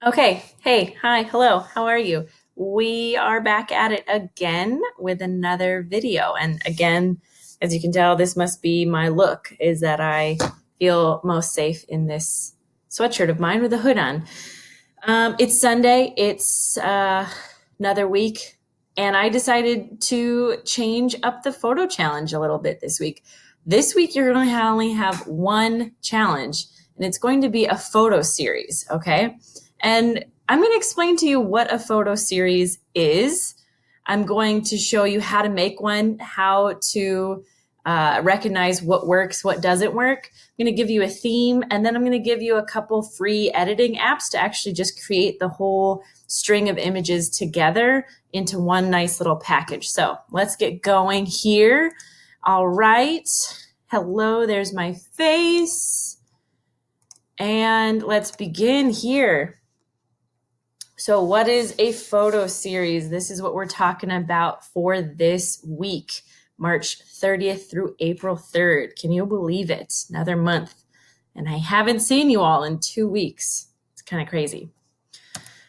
Okay, hey, hi, hello, how are you? We are back at it again with another video. And again, as you can tell, this must be my look, is that I feel most safe in this sweatshirt of mine with a hood on. It's Sunday, it's another week, and I decided to change up the photo challenge a little bit this week. This week, you're going to only have one challenge, and it's going to be a photo series, okay? And I'm going to explain to you what a photo series is. I'm going to show you how to make one, how to recognize what works, what doesn't work. I'm going to give you a theme, and then I'm going to give you a couple free editing apps to actually just create the whole string of images together into one nice little package. So let's get going here. All right. Hello, there's my face. And let's begin here. So what is a photo series? This is what we're talking about for this week, March 30th through April 3rd. Can you believe it? Another month. And I haven't seen you all in 2 weeks. It's kind of crazy.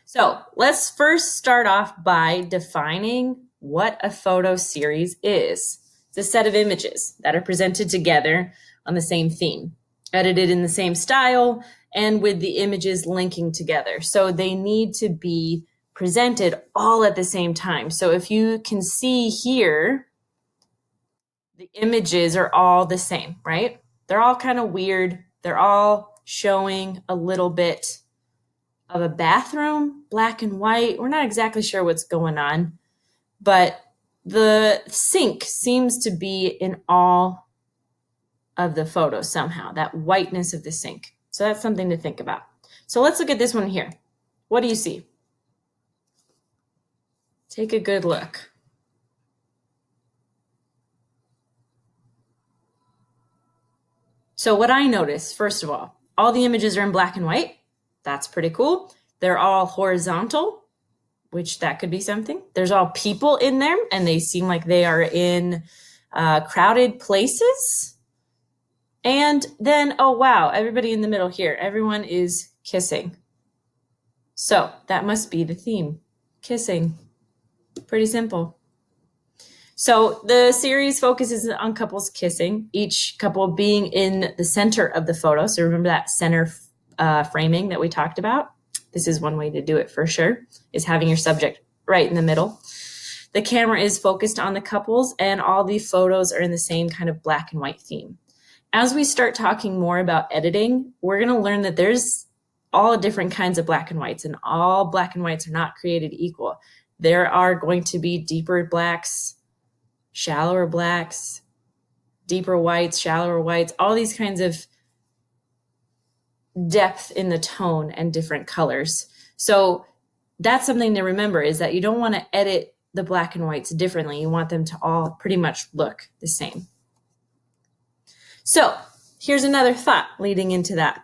So let's first start off by defining what a photo series is. It's a set of images that are presented together on the same theme, edited in the same style, and with the images linking together. So they need to be presented all at the same time. So if you can see here, the images are all the same, right? They're all kind of weird. They're all showing a little bit of a bathroom, black and white. We're not exactly sure what's going on, but the sink seems to be in all of the photos somehow, that whiteness of the sink. So that's something to think about. So let's look at this one here. What do you see? Take a good look. So what I notice, first of all the images are in black and white. That's pretty cool. They're all horizontal, which that could be something. There's all people in there, and they seem like they are in crowded places. And then, oh wow, everybody in the middle here, everyone is kissing. So that must be the theme, kissing. Pretty simple. So the series focuses on couples kissing, each couple being in the center of the photo. So remember that center framing that we talked about? This is one way to do it for sure, is having your subject right in the middle. The camera is focused on the couples, and all the photos are in the same kind of black and white theme. As we start talking more about editing, we're going to learn that there's all different kinds of black and whites, and all black and whites are not created equal. There are going to be deeper blacks, shallower blacks, deeper whites, shallower whites, all these kinds of depth in the tone and different colors. So that's something to remember, is that you don't want to edit the black and whites differently. You want them to all pretty much look the same. So here's another thought leading into that.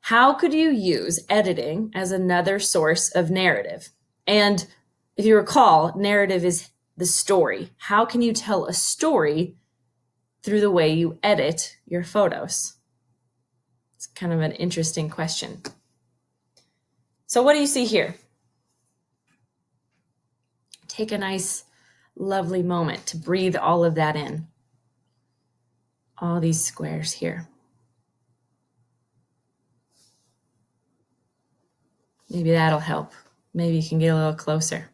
How could you use editing as another source of narrative? And if you recall, narrative is the story. How can you tell a story through the way you edit your photos? It's kind of an interesting question. So what do you see here? Take a nice, lovely moment to breathe all of that in. All these squares here. Maybe that'll help. Maybe you can get a little closer.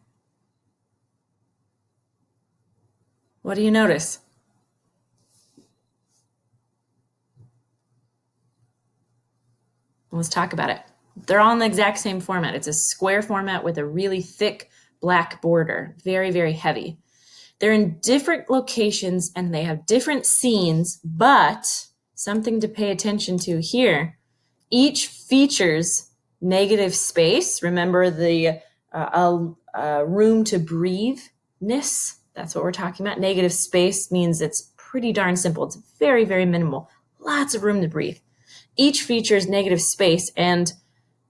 What do you notice? Let's talk about it. They're all in the exact same format. It's a square format with a really thick black border, very, very heavy. They're in different locations and they have different scenes, but something to pay attention to here. Each features negative space. Remember the room to breathe-ness? That's what we're talking about. Negative space means it's pretty darn simple. It's very, very minimal. Lots of room to breathe. Each features negative space, and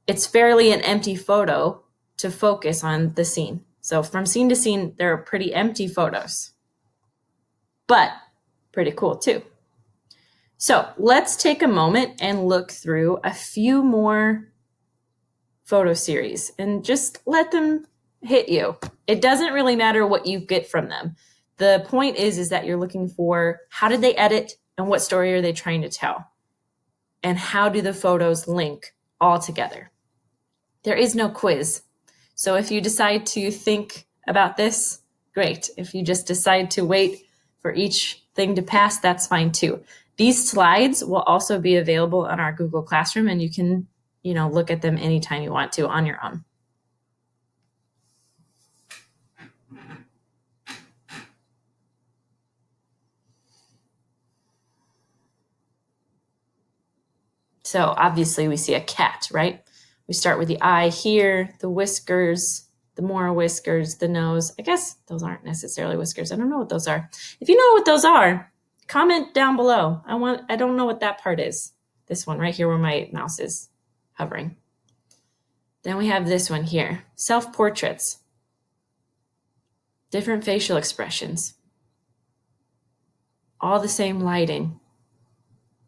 it's fairly an empty photo to focus on the scene. So from scene to scene, there are pretty empty photos, but pretty cool too. So let's take a moment and look through a few more photo series and just let them hit you. It doesn't really matter what you get from them. The point is that you're looking for how did they edit and what story are they trying to tell? And how do the photos link all together? There is no quiz. So if you decide to think about this, great. If you just decide to wait for each thing to pass, that's fine too. These slides will also be available on our Google Classroom, and you can, look at them anytime you want to on your own. So obviously we see a cat, right? We start with the eye here, the whiskers, the more whiskers, the nose. I guess those aren't necessarily whiskers. I don't know what those are. If you know what those are, comment down below. I don't know what that part is. This one right here where my mouse is hovering. Then we have this one here, self-portraits, different facial expressions, all the same lighting.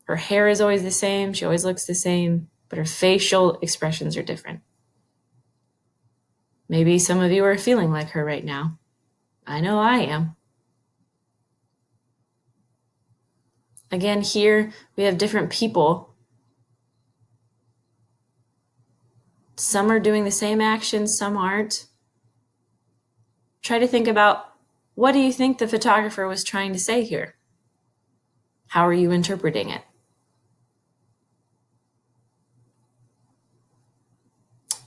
Her hair is always the same. She always looks the same, but her facial expressions are different. Maybe some of you are feeling like her right now. I know I am. Again, here we have different people. Some are doing the same actions, some aren't. Try to think about, what do you think the photographer was trying to say here? How are you interpreting it?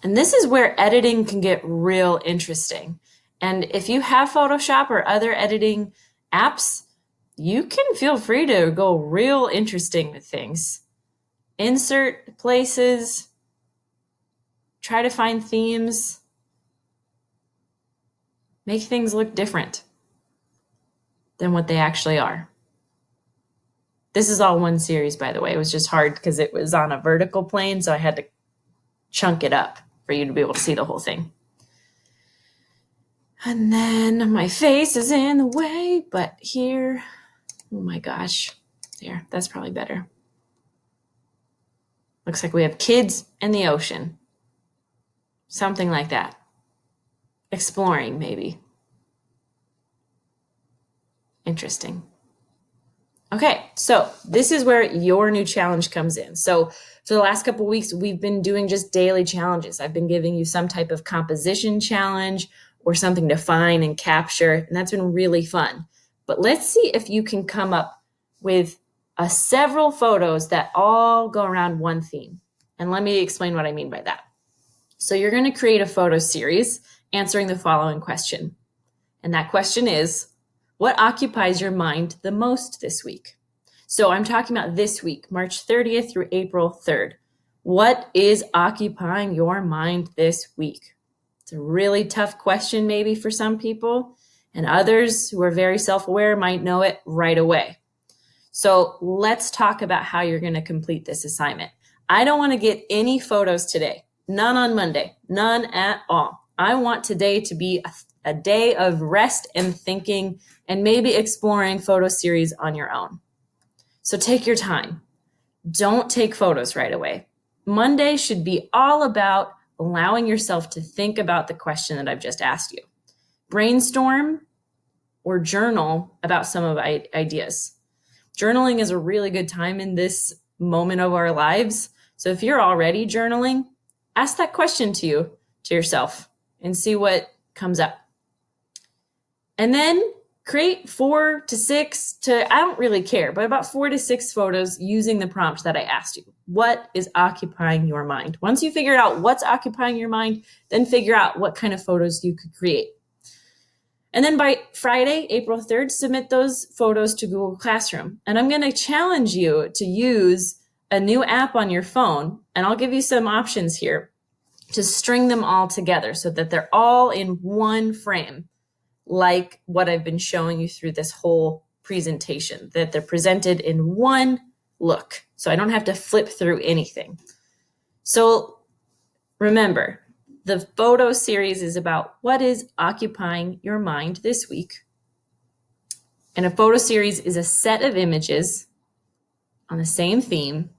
And this is where editing can get real interesting. And if you have Photoshop or other editing apps, you can feel free to go real interesting with things. Insert places, try to find themes, make things look different than what they actually are. This is all one series, by the way. It was just hard because it was on a vertical plane, so I had to chunk it up for you to be able to see the whole thing. And then my face is in the way, but here, oh my gosh, there, that's probably better. Looks like we have kids and the ocean. Something like that. Exploring, maybe. Interesting. Okay, so this is where your new challenge comes in. So for the last couple of weeks, we've been doing just daily challenges. I've been giving you some type of composition challenge or something to find and capture, and that's been really fun. But let's see if you can come up with several photos that all go around one theme. And let me explain what I mean by that. So you're going to create a photo series answering the following question. And that question is, what occupies your mind the most this week? So I'm talking about this week, March 30th through April 3rd. What is occupying your mind this week? It's a really tough question maybe for some people, and others who are very self-aware might know it right away. So let's talk about how you're going to complete this assignment. I don't want to get any photos today. None on Monday. None at all. I want today to be a day of rest and thinking and maybe exploring photo series on your own. So take your time. Don't take photos right away. Monday should be all about allowing yourself to think about the question that I've just asked you. Brainstorm or journal about some of the ideas. Journaling is a really good time in this moment of our lives. So if you're already journaling, ask that question to yourself and see what comes up. And then create 4 to 6 to, I don't really care, but about 4 to 6 photos using the prompt that I asked you. What is occupying your mind? Once you figure out what's occupying your mind, then figure out what kind of photos you could create. And then by Friday, April 3rd, submit those photos to Google Classroom. And I'm going to challenge you to use a new app on your phone, and I'll give you some options here to string them all together so that they're all in one frame, like what I've been showing you through this whole presentation, that they're presented in one look. So I don't have to flip through anything. So remember, the photo series is about what is occupying your mind this week. And a photo series is a set of images on the same theme,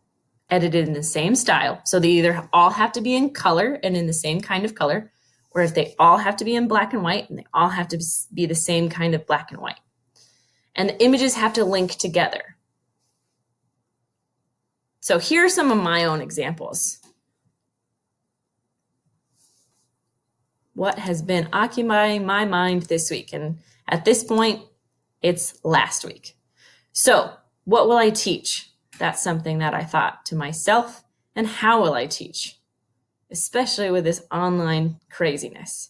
edited in the same style. So they either all have to be in color and in the same kind of color, or if they all have to be in black and white and they all have to be the same kind of black and white. And the images have to link together. So here are some of my own examples. What has been occupying my mind this week? And at this point, it's last week. So what will I teach? That's something that I thought to myself. And how will I teach? Especially with this online craziness.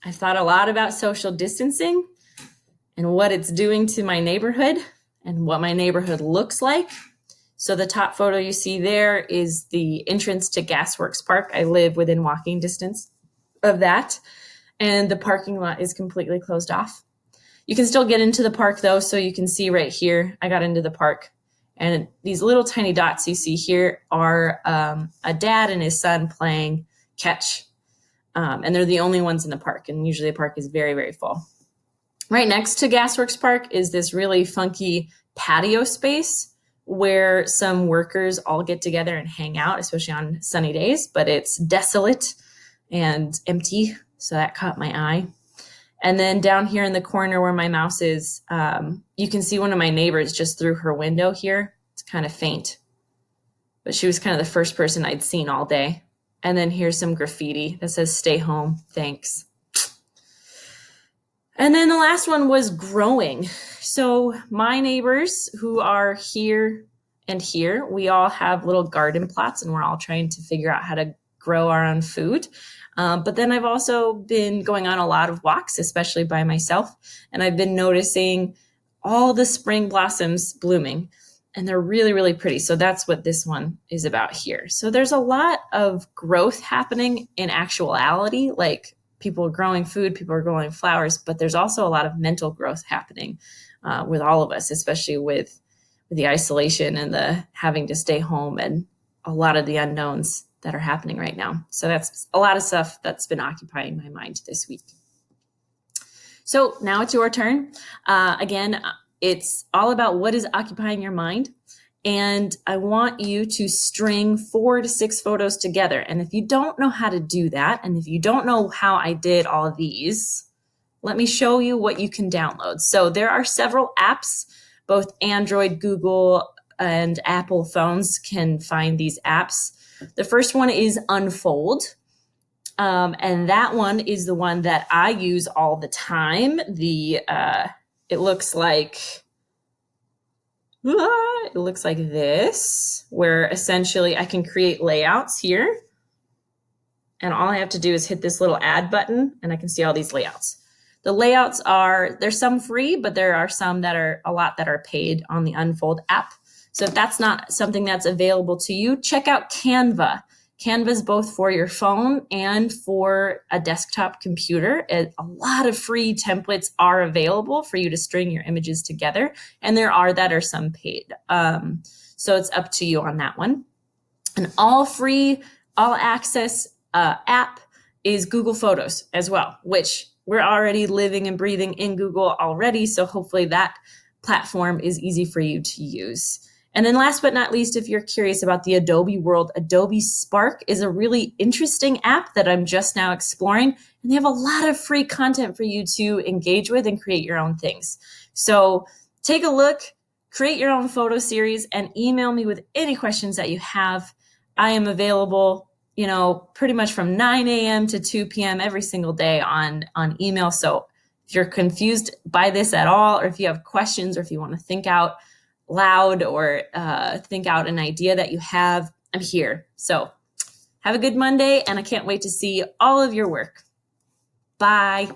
I've thought a lot about social distancing and what it's doing to my neighborhood and what my neighborhood looks like. So the top photo you see there is the entrance to Gasworks Park. I live within walking distance of that, and the parking lot is completely closed off. You can still get into the park though, so you can see right here, I got into the park, and these little tiny dots you see here are a dad and his son playing catch, and they're the only ones in the park, and usually the park is very, very full. Right next to Gasworks Park is this really funky patio space where some workers all get together and hang out, especially on sunny days, but it's desolate and empty, so that caught my eye. And then down here in the corner where my mouse is, you can see one of my neighbors just through her window here. It's kind of faint, but she was kind of the first person I'd seen all day. And then here's some graffiti that says, "Stay home, thanks." And then the last one was growing. So my neighbors who are here and here, we all have little garden plots and we're all trying to figure out how to grow our own food. But then I've also been going on a lot of walks, especially by myself. And I've been noticing all the spring blossoms blooming and they're really, really pretty. So that's what this one is about here. So there's a lot of growth happening in actuality, like people are growing food, people are growing flowers, but there's also a lot of mental growth happening with all of us, especially with the isolation and the having to stay home and a lot of the unknowns that are happening right now. So that's a lot of stuff that's been occupying my mind this week. So now it's your turn. Again, it's all about what is occupying your mind. And I want you to string 4 to 6 photos together. And if you don't know how to do that, and if you don't know how I did all of these, let me show you what you can download. So there are several apps, both Android, Google, and Apple phones can find these apps. The first one is Unfold. And that one is the one that I use all the time. It looks like this, where essentially I can create layouts here. And all I have to do is hit this little add button and I can see all these layouts. The layouts there's some free, but there are some that are a lot that are paid on the Unfold app. So if that's not something that's available to you, check out Canva. Canva is both for your phone and for a desktop computer. A lot of free templates are available for you to string your images together, and there are that are some paid. So it's up to you on that one. An all free, all access app is Google Photos as well, which we're already living and breathing in Google already. So hopefully that platform is easy for you to use. And then last but not least, if you're curious about the Adobe world, Adobe Spark is a really interesting app that I'm just now exploring. And they have a lot of free content for you to engage with and create your own things. So take a look, create your own photo series, and email me with any questions that you have. I am available, pretty much from 9 a.m. to 2 p.m. every single day on email. So if you're confused by this at all, or if you have questions, or if you want to think out loud or think out an idea that you have, I'm here. So have a good Monday, and I can't wait to see all of your work. Bye.